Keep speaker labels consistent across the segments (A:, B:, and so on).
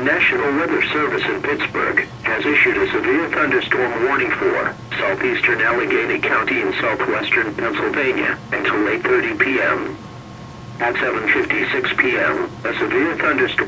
A: National Weather Service in Pittsburgh has issued a severe thunderstorm warning for southeastern Allegheny County and southwestern Pennsylvania until 8:30 p.m. At 7:56 p.m., a severe thunderstorm...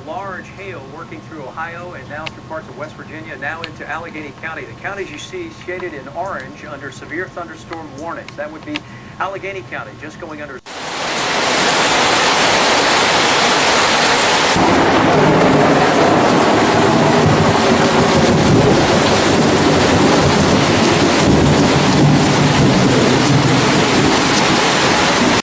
B: Large hail working through Ohio and now through parts of West Virginia, now into Allegheny County. The counties you see shaded in orange under severe thunderstorm warnings. That would be Allegheny County, just going under